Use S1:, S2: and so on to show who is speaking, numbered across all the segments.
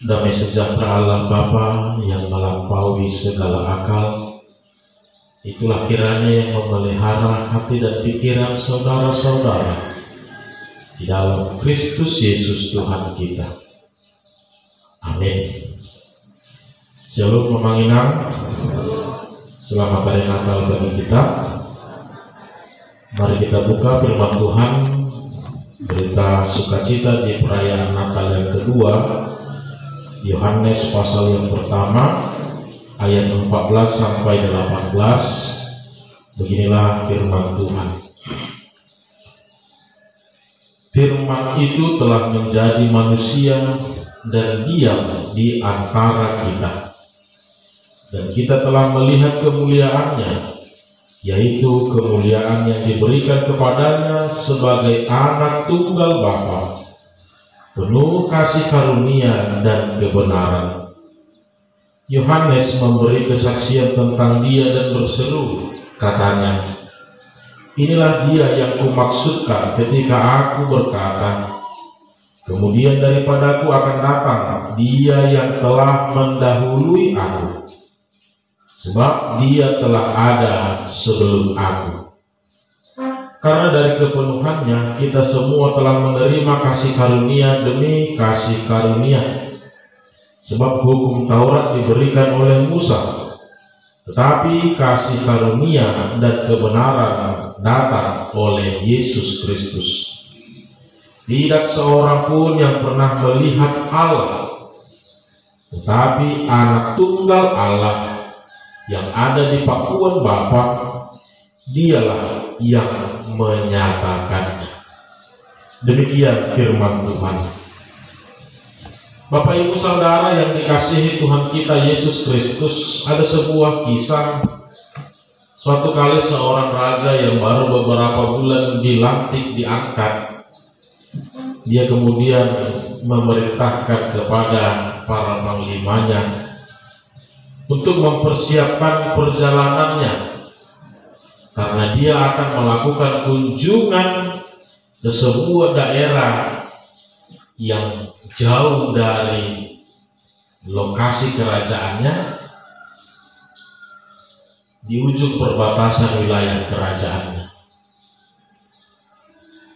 S1: Damai sejahtera Allah Bapa yang melampaui segala akal, itulah kiranya yang memelihara hati dan pikiran saudara-saudara di dalam Kristus Yesus Tuhan kita. Amin. Shalom Memanginang. Selamat hari Natal bagi kita. Mari kita buka firman Tuhan, berita sukacita di perayaan Natal yang kedua, Yohanes pasal yang pertama ayat 14 sampai 18. Beginilah firman Tuhan. Firman itu telah menjadi manusia dan diam di antara kita, dan kita telah melihat kemuliaannya, yaitu kemuliaan yang diberikan kepadanya sebagai anak tunggal Bapa, penuh kasih karunia dan kebenaran. Yohanes memberi kesaksian tentang dia dan berseru, katanya, "Inilah dia yang kumaksudkan ketika aku berkata, kemudian daripadaku akan datang dia yang telah mendahului aku, sebab dia telah ada sebelum aku." Karena dari kepenuhannya kita semua telah menerima kasih karunia demi kasih karunia. Sebab hukum Taurat diberikan oleh Musa, tetapi kasih karunia dan kebenaran datang oleh Yesus Kristus. Tidak seorang pun yang pernah melihat Allah, tetapi anak tunggal Allah yang ada di pakuan Bapa, dialah yang menyatakannya. Demikian firman Tuhan. Bapak Ibu Saudara yang dikasihi Tuhan kita Yesus Kristus, ada sebuah kisah. Suatu kali seorang raja yang baru beberapa bulan dilantik, diangkat, dia kemudian memerintahkan kepada para panglimanya untuk mempersiapkan perjalanannya, karena dia akan melakukan kunjungan ke sebuah daerah yang jauh dari lokasi kerajaannya, di ujung perbatasan wilayah kerajaannya.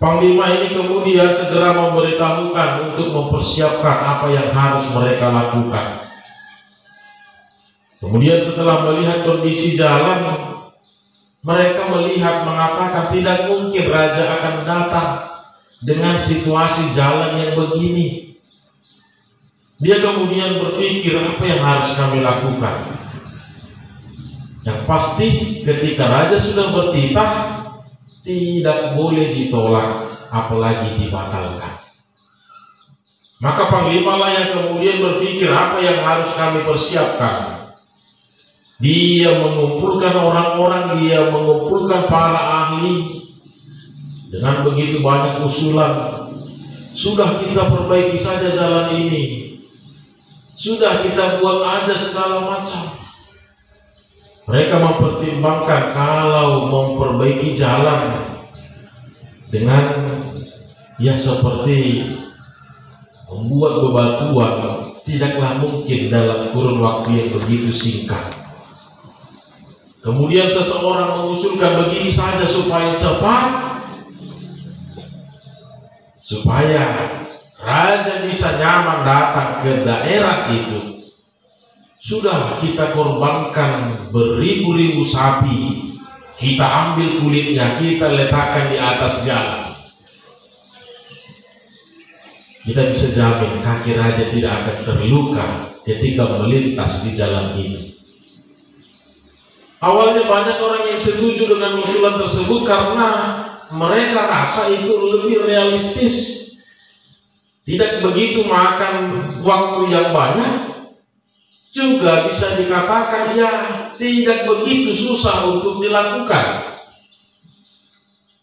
S1: Panglima ini kemudian segera memberitahukan untuk mempersiapkan apa yang harus mereka lakukan. Kemudian setelah melihat kondisi jalan, mereka mengatakan tidak mungkin raja akan datang dengan situasi jalan yang begini. Dia kemudian berpikir, apa yang harus kami lakukan? Yang pasti ketika raja sudah bertitah, tidak boleh ditolak, apalagi dibatalkan. Maka panglima lah yang kemudian berpikir, apa yang harus kami persiapkan? Dia mengumpulkan orang-orang, dia mengumpulkan para ahli. Dengan begitu banyak usulan, sudah kita perbaiki saja jalan ini, sudah kita buat aja segala macam. Mereka mempertimbangkan kalau memperbaiki jalan dengan seperti membuat bebatuan, tidaklah mungkin dalam kurun waktu yang begitu singkat. Kemudian seseorang mengusulkan begini saja supaya cepat, supaya raja bisa nyaman datang ke daerah itu. Sudah kita korbankan beribu-ribu sapi, kita ambil kulitnya, kita letakkan di atas jalan. Kita bisa jamin kaki raja tidak akan terluka ketika melintas di jalan itu. Awalnya banyak orang yang setuju dengan usulan tersebut karena mereka rasa itu lebih realistis, tidak begitu makan waktu yang banyak, juga bisa dikatakan tidak begitu susah untuk dilakukan.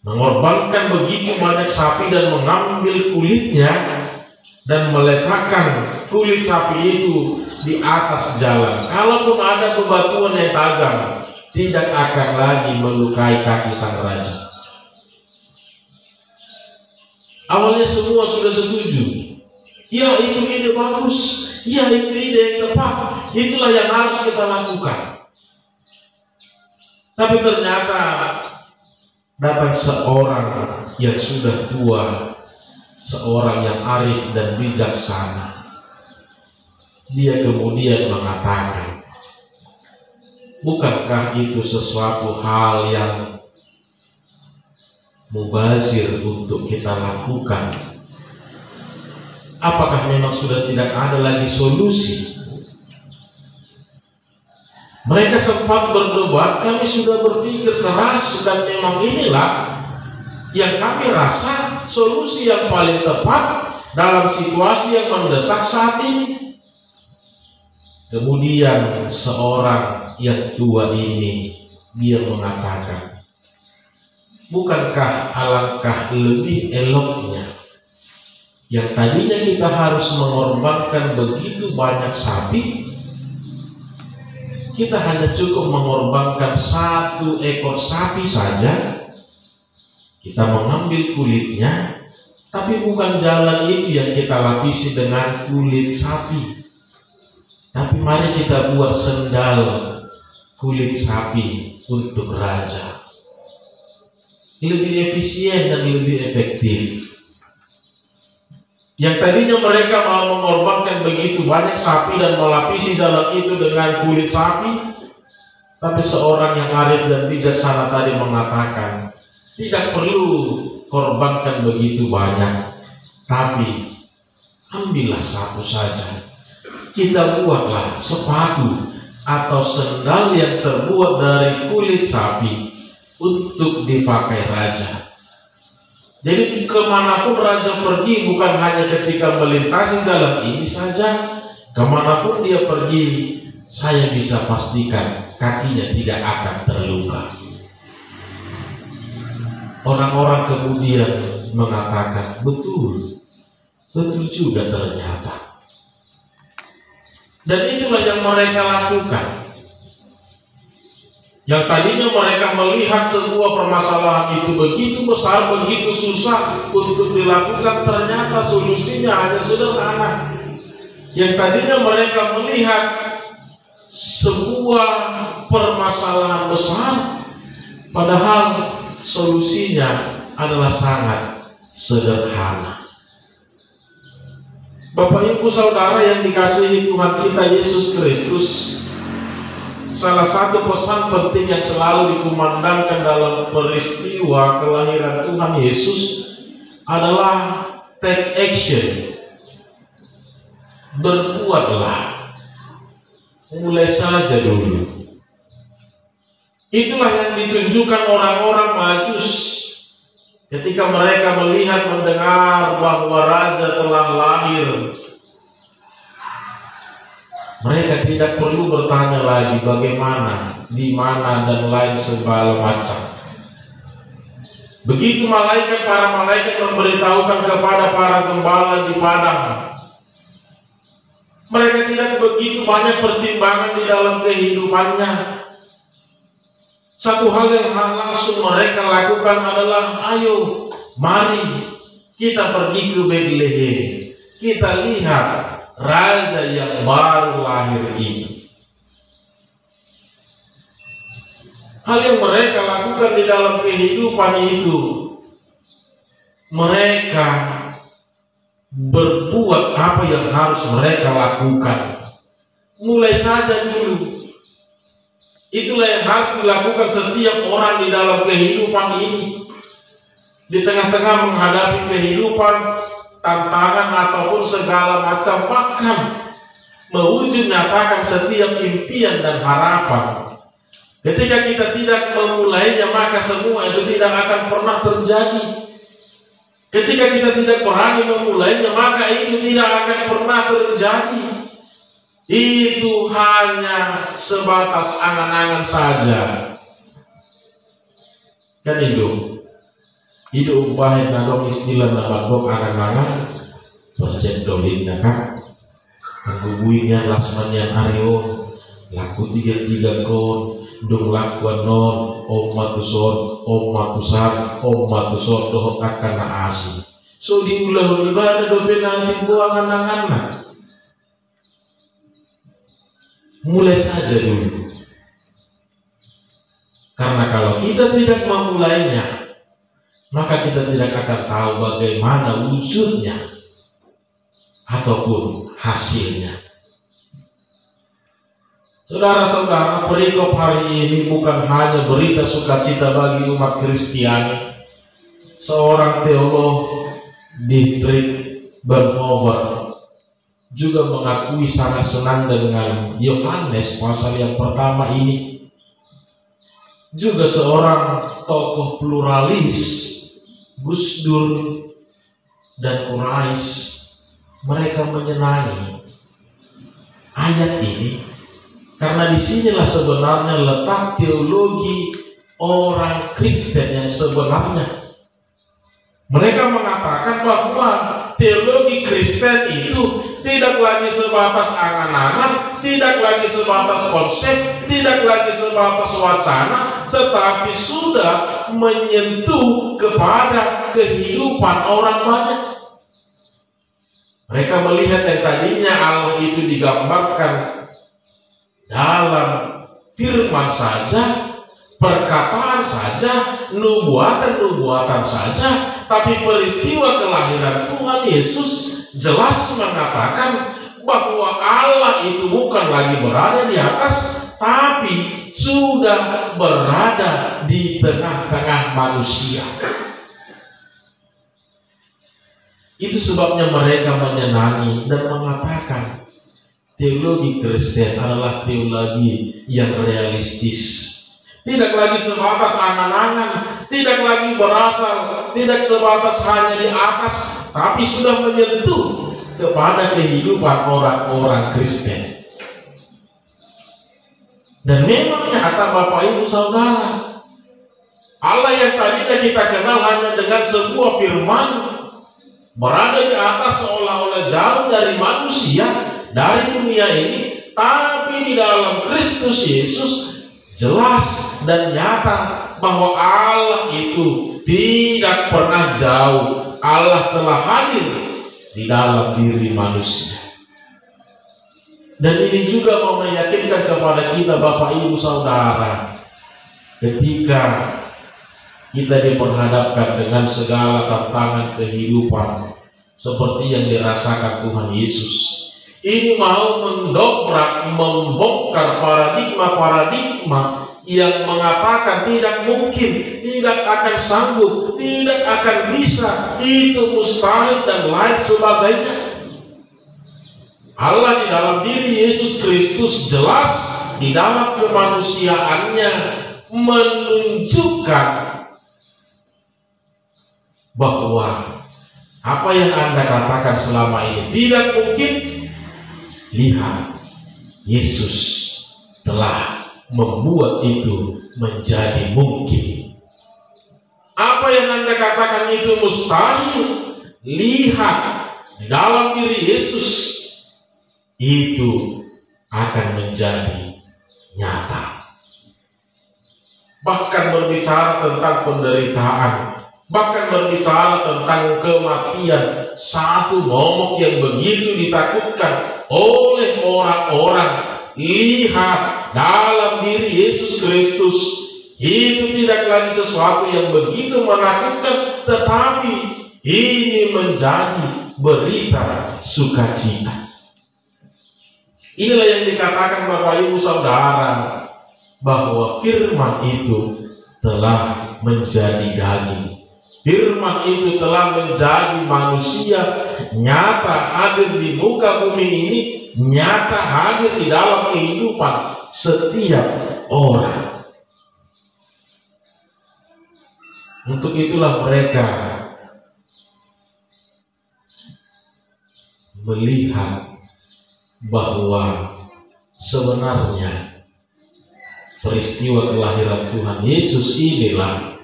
S1: Mengorbankan begitu banyak sapi dan mengambil kulitnya dan meletakkan kulit sapi itu di atas jalan. Kalaupun ada bebatuan yang tajam, tidak akan lagi melukai kaki sang raja. Awalnya semua sudah setuju. Ya, itu ide bagus. Ya, itu ide yang tepat. Itulah yang harus kita lakukan. Tapi ternyata datang seorang yang sudah tua, seorang yang arif dan bijaksana. Dia kemudian mengatakan, bukankah itu sesuatu hal yang mubazir untuk kita lakukan? Apakah memang sudah tidak ada lagi solusi? Mereka sempat berdebat, kami sudah berpikir keras, dan memang inilah yang kami rasa solusi yang paling tepat dalam situasi yang mendesak saat ini. Kemudian seorang yang tua ini, dia mengatakan, bukankah alangkah lebih eloknya yang tadinya kita harus mengorbankan begitu banyak sapi, kita hanya cukup mengorbankan 1 ekor sapi saja. Kita mengambil kulitnya, tapi bukan jalan itu yang kita lapisi dengan kulit sapi, tapi mari kita buat sendal kulit sapi untuk raja. Lebih efisien dan lebih efektif. Yang tadinya mereka mau mengorbankan begitu banyak sapi dan melapisi jalan itu dengan kulit sapi, tapi seorang yang arif dan bijaksana tadi mengatakan, tidak perlu korbankan begitu banyak, tapi ambillah 1 saja. Kita buatlah sepatu atau sendal yang terbuat dari kulit sapi untuk dipakai raja. Jadi kemanapun raja pergi, bukan hanya ketika melintasi jalan ini saja, kemanapun dia pergi, saya bisa pastikan kakinya tidak akan terluka. Orang-orang kemudian mengatakan, betul juga ternyata. Dan itulah yang mereka lakukan. Yang tadinya mereka melihat sebuah permasalahan itu begitu besar, begitu susah untuk dilakukan, ternyata solusinya hanya sederhana. Yang tadinya mereka melihat sebuah permasalahan besar, padahal solusinya adalah sangat sederhana. Bapak Ibu Saudara yang dikasihi Tuhan kita Yesus Kristus, salah satu pesan penting yang selalu dikumandangkan dalam peristiwa kelahiran Tuhan Yesus adalah take action. Berbuatlah, mulai saja dulu. Itulah yang ditunjukkan orang-orang Majus ketika mereka melihat mendengar bahwa raja telah lahir. Mereka tidak perlu bertanya lagi bagaimana, di mana, dan lain segala macam. Begitu para malaikat memberitahukan kepada para gembala di padang, mereka tidak begitu banyak pertimbangan di dalam kehidupannya. Satu hal yang langsung mereka lakukan adalah, ayo, mari kita pergi ke Bethlehem. Kita lihat raja yang baru lahir ini. Hal yang mereka lakukan di dalam kehidupan itu, mereka berbuat apa yang harus mereka lakukan. Mulai saja dulu. Itulah yang harus dilakukan setiap orang di dalam kehidupan ini. Di tengah-tengah menghadapi kehidupan, tantangan ataupun segala macam, bahkan mewujud nyatakan setiap impian dan harapan. Ketika kita tidak memulainya, maka semua itu tidak akan pernah terjadi. Ketika kita tidak berani memulainya, maka itu tidak akan pernah terjadi. Itu hanya sebatas angan-angan saja. Kan hidup baik na dong istilah na magdok angan-angan project dolin na ka ang gubuin yan lasman yan arion laku 3 kon dong lakuan non om matusan dohot akan na asi so diulah ibadah do penalti buangan angan na Mulai saja dulu. Karena kalau kita tidak memulainya, maka kita tidak akan tahu bagaimana wujudnya ataupun hasilnya. Saudara-saudara, perikop hari ini bukan hanya berita sukacita bagi umat Kristiani. Seorang teolog Dietrich Bonhoeffer juga mengakui sangat senang dengan Yohanes pasal yang pertama ini. Juga seorang tokoh pluralis, Gus Dur dan Quraisy, mereka menyenangi ayat ini karena disinilah sebenarnya letak teologi orang Kristen yang sebenarnya. Mereka mengatakan bahwa teologi Kristen itu tidak lagi sebatas angan-angan, tidak lagi sebatas konsep, tidak lagi sebatas wacana, tetapi sudah menyentuh kepada kehidupan orang banyak. Mereka melihat yang tadinya Allah itu digambarkan dalam firman saja, perkataan saja, nubuatan-nubuatan saja, tapi peristiwa kelahiran Tuhan Yesus jelas mengatakan bahwa Allah itu bukan lagi berada di atas, tapi sudah berada di tengah-tengah manusia. Itu sebabnya mereka menyenangi dan mengatakan teologi Kristen adalah teologi yang realistis. Tidak lagi sebatas angan-angan, tidak lagi berasal, tidak sebatas hanya di atas, tapi sudah menyentuh kepada kehidupan orang-orang Kristen. Dan memang nyata Bapak Ibu Saudara, Allah yang tadinya kita kenal hanya dengan sebuah firman, berada di atas seolah-olah jauh dari manusia, dari dunia ini, tapi di dalam Kristus Yesus jelas dan nyata bahwa Allah itu tidak pernah jauh. Allah telah hadir di dalam diri manusia. Dan ini juga mau meyakinkan kepada kita Bapak Ibu Saudara, ketika kita diperhadapkan dengan segala tantangan kehidupan seperti yang dirasakan Tuhan Yesus, ini mau mendobrak, membongkar paradigma-paradigma yang mengatakan tidak mungkin, tidak akan sanggup, tidak akan bisa, itu mustahil dan lain sebagainya. Allah di dalam diri Yesus Kristus jelas di dalam kemanusiaannya menunjukkan bahwa apa yang Anda katakan selama ini tidak mungkin. Lihat, Yesus telah membuat itu menjadi mungkin. Apa yang Anda katakan itu mustahil, lihat di dalam diri Yesus itu akan menjadi nyata. Bahkan berbicara tentang penderitaan, bahkan berbicara tentang kematian, satu momok yang begitu ditakutkan oleh orang-orang. Lihat, dalam diri Yesus Kristus itu tidak lagi sesuatu yang begitu menakutkan, tetapi ini menjadi berita sukacita. Inilah yang dikatakan Bapak Ibu Saudara, bahwa firman itu telah menjadi daging. Firman itu telah menjadi manusia, nyata hadir di muka bumi ini, nyata hadir di dalam kehidupan setiap orang. Untuk itulah mereka melihat bahwa sebenarnya peristiwa kelahiran Tuhan Yesus inilah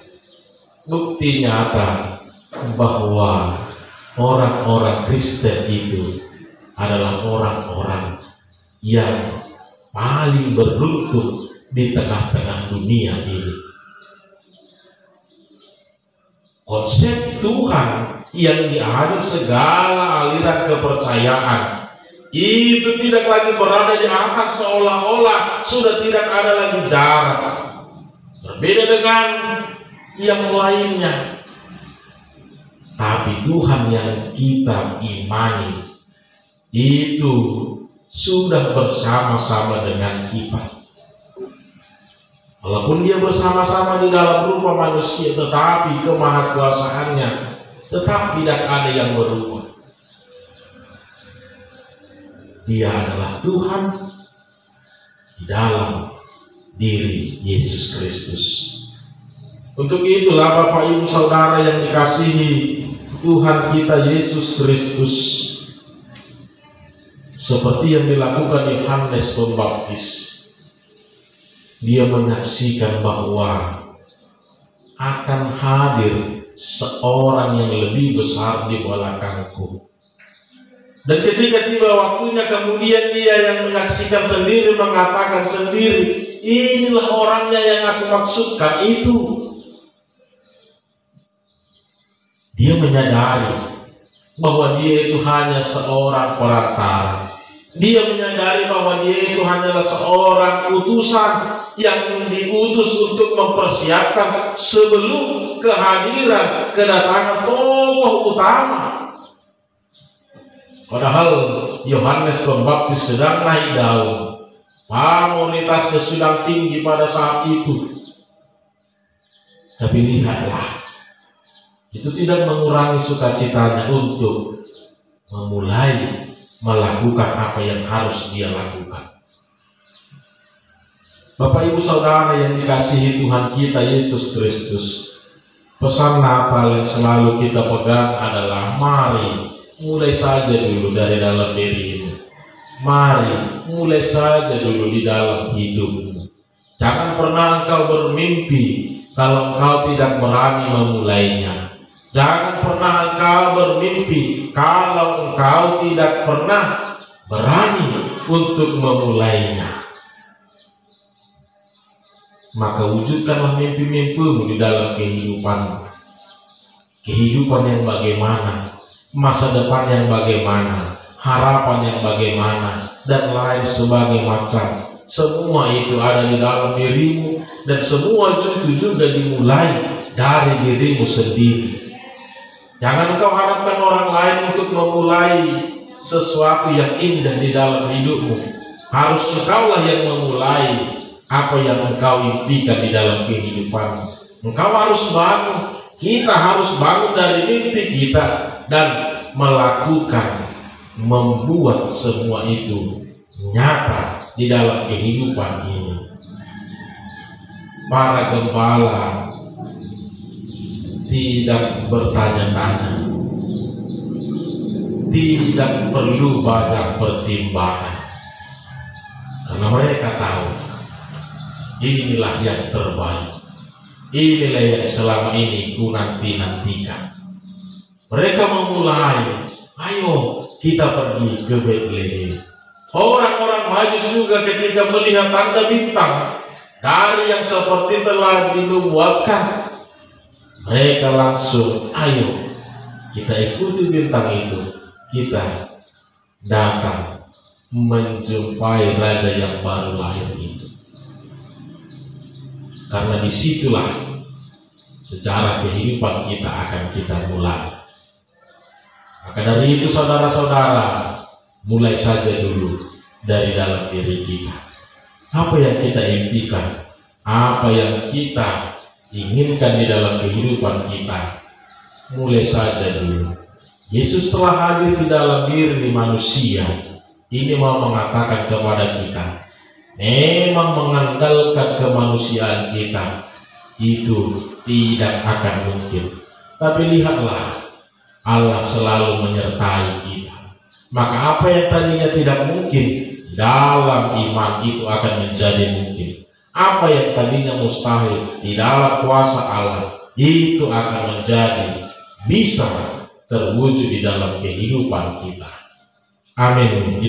S1: bukti nyata bahwa orang-orang Kristen itu adalah orang-orang yang paling beruntung di tengah-tengah dunia ini. Konsep Tuhan yang diadu segala aliran kepercayaan itu tidak lagi berada di atas, seolah-olah sudah tidak ada lagi jarak. Berbeda dengan yang lainnya. Tapi Tuhan yang kita imani itu sudah bersama-sama dengan kita. Walaupun dia bersama-sama di dalam rupa manusia, tetapi kemahakuasaannya tetap tidak ada yang berubah. Dia adalah Tuhan di dalam diri Yesus Kristus. Untuk itulah Bapak Ibu Saudara yang dikasihi Tuhan kita Yesus Kristus, seperti yang dilakukan Yohanes Pembaptis, dia menyaksikan bahwa akan hadir seorang yang lebih besar di belakangku. Dan ketika tiba waktunya, kemudian dia yang menyaksikan sendiri mengatakan sendiri, inilah orangnya yang aku maksudkan itu. Dia menyadari bahwa dia itu hanya seorang perantara. Dia menyadari bahwa dia itu hanyalah seorang utusan yang diutus untuk mempersiapkan sebelum kehadiran, kedatangan tokoh utama. Padahal Yohanes Pembaptis sedang naik daun, pamoritasnya sedang tinggi pada saat itu. Tapi lihatlah, itu tidak mengurangi sukacitanya untuk memulai melakukan apa yang harus dia lakukan. Bapak Ibu Saudara yang dikasihi Tuhan kita Yesus Kristus, pesan Natal yang selalu kita pegang adalah mari mulai saja dulu dari dalam dirimu. Mari mulai saja dulu di dalam hidupmu. Jangan pernah engkau bermimpi kalau engkau tidak berani memulainya. Jangan pernah engkau bermimpi kalau engkau tidak pernah berani untuk memulainya. Maka wujudkanlah mimpi-mimpimu di dalam kehidupanmu. Kehidupan yang bagaimana, masa depan yang bagaimana, harapan yang bagaimana, dan lain sebagai macam. Semua itu ada di dalam dirimu, dan semua itu juga dimulai dari dirimu sendiri. Jangan engkau harapkan orang lain untuk memulai sesuatu yang indah di dalam hidupmu. Harus engkaulah yang memulai apa yang engkau impikan di dalam kehidupanmu. Engkau harus bangun. Kita harus bangun dari mimpi kita dan melakukan, membuat semua itu nyata di dalam kehidupan ini. Para gembala tidak bertanya-tanya, tidak perlu banyak pertimbangan, karena mereka tahu inilah yang terbaik, inilah yang selama ini ku nanti-nantikan. Mereka memulai, ayo kita pergi ke Betlehem. Orang-orang Majus juga ketika melihat tanda bintang dari yang seperti telah dinubuatkan, mereka langsung, ayo kita ikuti bintang itu, kita datang menjumpai raja yang baru lahir itu. Karena disitulah sejarah kehidupan kita akan kita mulai. Maka dari itu saudara-saudara, mulai saja dulu dari dalam diri kita. Apa yang kita impikan, apa yang kita inginkan di dalam kehidupan kita, mulai saja dulu. Yesus telah hadir di dalam diri manusia. Ini mau mengatakan kepada kita, memang mengandalkan kemanusiaan kita itu tidak akan mungkin. Tapi lihatlah, Allah selalu menyertai kita. Maka apa yang tadinya tidak mungkin, dalam iman itu akan menjadi mungkin. Apa yang tadinya mustahil, di dalam kuasa Allah itu akan menjadi bisa terwujud di dalam kehidupan kita. Amin.